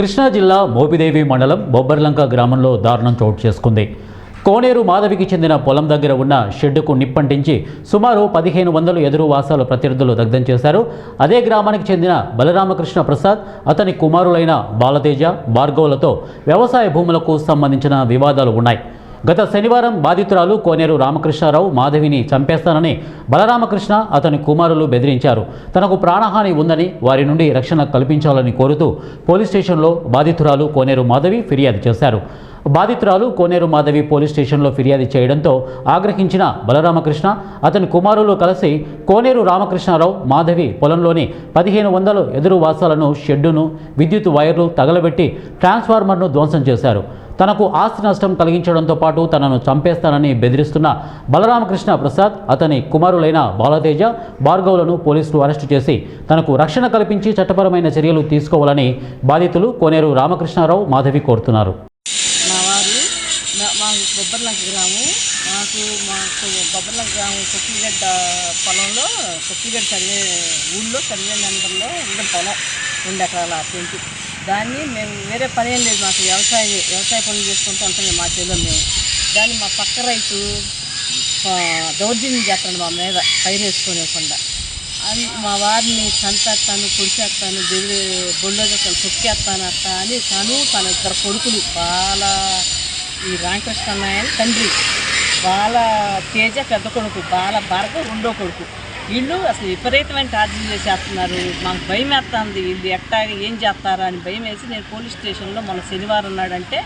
కృష్ణా జిల్లా మోపిదేవి మండలం బొబ్బర్లంక గ్రామంలో దారుణం చోటు చేసుకుంది. కోనేరు మాధవికి చెందిన పొలం దగ్గర ఉన్న షెడ్డుకు నిప్పంటించి సుమారు 1500 ఎదురు వాసాల ప్రత్యర్థులు దగ్ధం చేశారు. అదే గ్రామానికి చెందిన బలరామకృష్ణ ప్రసాద్, అతని కుమారులైన బాలతేజ, భార్గవులతో వ్యవసాయ భూములకు సంబంధించిన వివాదాలు ఉన్నాయి. గత శనివారం బాధితురాలు కోనేరు రామకృష్ణారావు మాధవిని చంపేస్తానని బలరామకృష్ణ, అతని కుమారులు బెదిరించారు. తనకు ప్రాణహాని ఉందని, వారి నుండి రక్షణ కల్పించాలని కోరుతూ పోలీస్ స్టేషన్లో బాధితురాలు కోనేరు మాధవి ఫిర్యాదు చేశారు. బాధితురాలు కోనేరు మాధవి పోలీస్ స్టేషన్లో ఫిర్యాదు చేయడంతో ఆగ్రహించిన బలరామకృష్ణ, అతని కుమారులు కలిసి కోనేరు రామకృష్ణారావు మాధవి పొలంలోని 1500 ఎదురు వాసాలను, షెడ్డును, విద్యుత్ వైర్లు తగలబెట్టి ట్రాన్స్ఫార్మర్ను ధ్వంసం చేశారు. తనకు ఆస్తి నష్టం కలిగించడంతో పాటు తనను చంపేస్తానని బెదిరిస్తున్న బలరామకృష్ణ ప్రసాద్, అతని కుమారులైన బాలతేజ, భార్గవులను పోలీసులు అరెస్టు చేసి తనకు రక్షణ కల్పించి చట్టపరమైన చర్యలు తీసుకోవాలని బాధితులు కోనేరు రామకృష్ణారావు మాధవి కోరుతున్నారు. మాకు బొబ్బర్లంక గ్రామం బొబ్బర్లంక గ్రామం కొక్కిగడ్డ పొలంలో కొక్కిగడ్డ ఊళ్ళో సర్వే నెంబర్లో ఇంకా పొలం 2 ఎకరాల 20. దాన్ని మేము వేరే పని ఏం లేదు, మాకు వ్యవసాయ పనులు చేసుకుంటూ ఉంటాం మా చేలో మేము. దాన్ని మా పక్క రైతు దౌర్జన్యం చేస్తాను మా మీద, పైరు వేసుకోనివ్వకుండా. మా వారిని చంపేస్తాను, పొడిచేస్తాను, బొల్లోజేస్తాను, తొక్కేస్తాను అట్ట అని తన 2 కొడుకులు, ఈ రామకృష్ణ అన్నయ్య తండ్రి, బాల తేజ పెద్ద కొడుకు, బాల భార్గవ్ 2వ కొడుకు, వీళ్ళు అసలు విపరీతమైన టార్చర్ చేసేస్తున్నారు. మాకు భయం వేస్తుంది, వీళ్ళు ఎట్టాగా ఏం చేస్తారా అని భయం వేసి నేను పోలీస్ స్టేషన్లో మొన్న శనివారం నాడంటే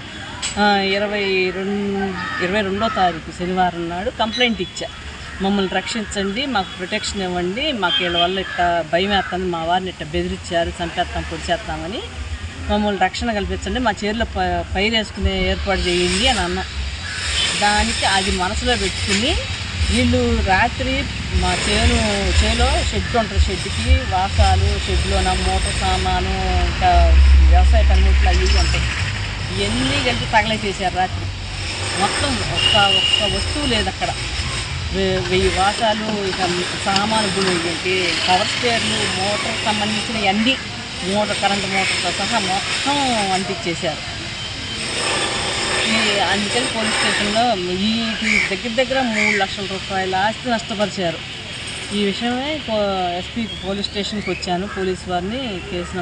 22వ తారీఖు శనివారం నాడు కంప్లైంట్ ఇచ్చా. మమ్మల్ని రక్షించండి, మాకు ప్రొటెక్షన్ ఇవ్వండి, మాకు వీళ్ళ వల్ల ఇట్లా భయం వేస్తుంది, మా వారిని ఇట్లా బెదిరించారు, చంపేస్తాం, పొడిచేస్తామని, మమ్మల్ని రక్షణ కల్పించండి, మా చీరలో పైరు వేసుకునే ఏర్పాటు చేయండి అని అన్నా. దానికి అది మనసులో పెట్టుకుని వీళ్ళు రాత్రి మా చేలో షెడ్ ఉంటుంది, షెడ్కి వాసాలు, షెడ్లో మోటార్ సామాను, ఇంకా వ్యవసాయ పనిముట్లు అవి ఉంటాయి, ఇవన్నీ కలిపి తగలేసేసారు రాత్రి. మొత్తం ఒక్క వస్తువు లేదు అక్కడ. 1000 వాసాలు, ఇక సామాను ఏంటి, పవర్ స్పేర్లు, మోటార్ సంబంధించిన అన్నీ, కరెంటు మోటార్తో సహా మొత్తం అంటించేశారు. అందుకని పోలీస్ స్టేషన్లో దగ్గర 3 లక్షల రూపాయల ఆస్తి నష్టపరిచారు. ఈ విషయమే ఎస్పీ పోలీస్ స్టేషన్కి వచ్చాను, పోలీసు వారిని కేసు